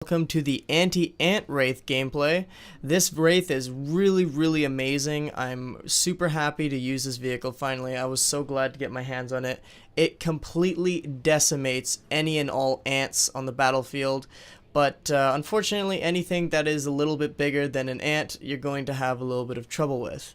Welcome to the Anti-Ant Wraith gameplay. This Wraith is really amazing. I'm super happy to use this vehicle finally. I was so glad to get my hands on it. It completely decimates any and all ants on the battlefield, but unfortunately anything that is a little bit bigger than an ant you're going to have a little bit of trouble with.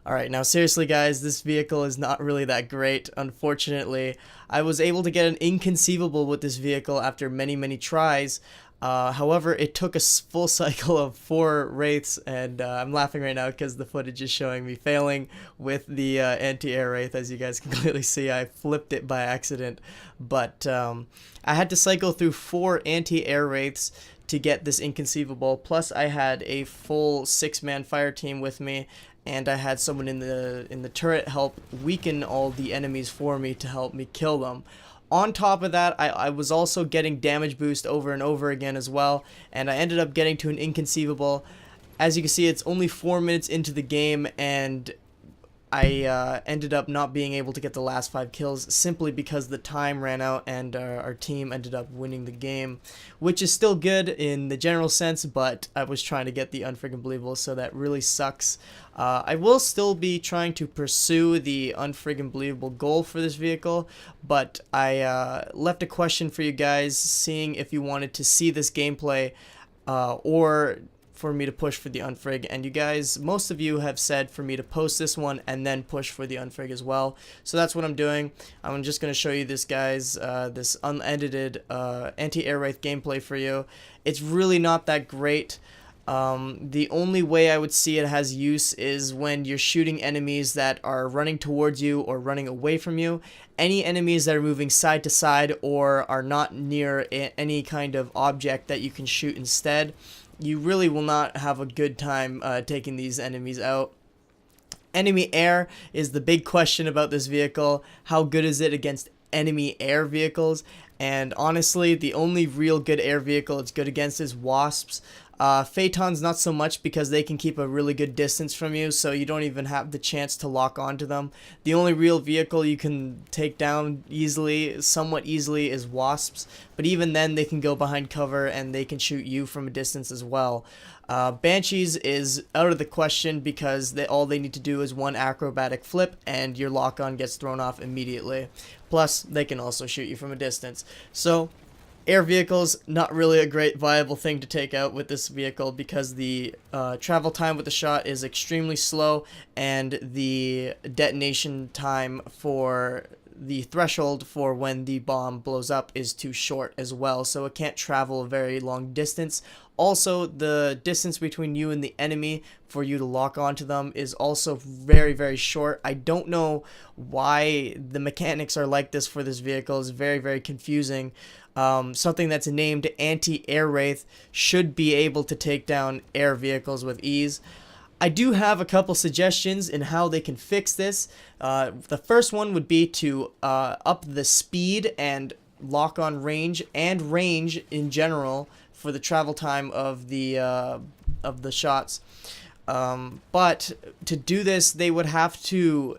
Alright, now seriously guys, this vehicle is not really that great, unfortunately. I was able to get an Inconceivable with this vehicle after many tries. However, it took a full cycle of 4 Wraiths, and I'm laughing right now because the footage is showing me failing with the anti-air Wraith. As you guys can clearly see, I flipped it by accident. But I had to cycle through 4 anti-air Wraiths to get this Inconceivable, plus I had a full 6-man fire team with me, and I had someone in the turret help weaken all the enemies for me to help me kill them. On top of that, I was also getting damage boost over and over again as well, and I ended up getting to an Inconceivable. As you can see, it's only 4 minutes into the game, and I ended up not being able to get the last 5 kills simply because the time ran out and our team ended up winning the game, which is still good in the general sense, but I was trying to get the unfreaking believable, so that really sucks. I will still be trying to pursue the unfreaking believable goal for this vehicle, but I left a question for you guys, seeing if you wanted to see this gameplay or for me to push for the unfrig, and you guys, most of you have said for me to post this one and then push for the unfrig as well, so that's what I'm doing. I'm just going to show you this, guys, this unedited anti-air Wraith gameplay for you. It's really not that great. The only way I would see it has use is when you're shooting enemies that are running towards you or running away from you. Any enemies that are moving side to side or are not near any kind of object that you can shoot instead, you really will not have a good time taking these enemies out. Enemy air is the big question about this vehicle. How good is it against enemy air vehicles? And honestly, the only real good air vehicle it's good against is wasps. Phaetons not so much, because they can keep a really good distance from you, so you don't even have the chance to lock onto them. The only real vehicle you can take down easily, somewhat easily, is wasps, but even then they can go behind cover and they can shoot you from a distance as well. Banshees is out of the question because all they need to do is one acrobatic flip and your lock-on gets thrown off immediately. Plus, they can also shoot you from a distance. So, air vehicles, not really a great viable thing to take out with this vehicle because the travel time with the shot is extremely slow, and the detonation time for the threshold for when the bomb blows up is too short as well, so it can't travel a very long distance. Also, the distance between you and the enemy for you to lock onto them is also very short. I don't know why the mechanics are like this for this vehicle. It's very confusing. Something that's named anti-air Wraith should be able to take down air vehicles with ease. I do have a couple suggestions in how they can fix this. The first one would be to up the speed and lock on range and range in general for the travel time of the shots. But to do this, they would have to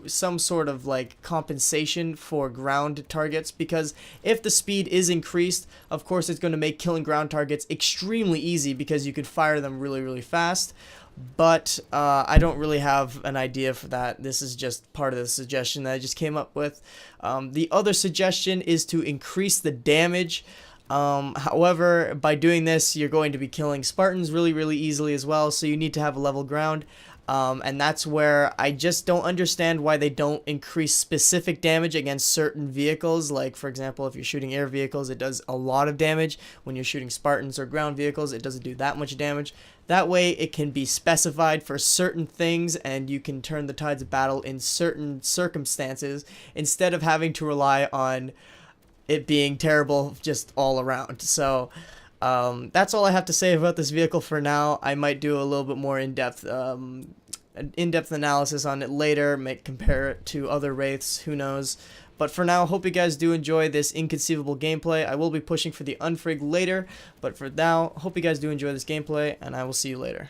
some sort of like compensation for ground targets, because if the speed is increased, of course it's going to make killing ground targets extremely easy because you could fire them really fast. But I don't really have an idea for that. This is just part of the suggestion that I just came up with. The other suggestion is to increase the damage. However, by doing this, you're going to be killing Spartans really easily as well, so you need to have a level ground. And that's where I just don't understand why they don't increase specific damage against certain vehicles. Like, for example, if you're shooting air vehicles, it does a lot of damage. When you're shooting Spartans or ground vehicles, it doesn't do that much damage. That way, it can be specified for certain things, and you can turn the tides of battle in certain circumstances, instead of having to rely on it being terrible just all around. So that's all I have to say about this vehicle for now. I might do a little bit more in-depth analysis on it later, compare it to other Wraiths, who knows. But for now, hope you guys do enjoy this Inconceivable gameplay. I will be pushing for the unfrig later, but for now, hope you guys do enjoy this gameplay, and I will see you later.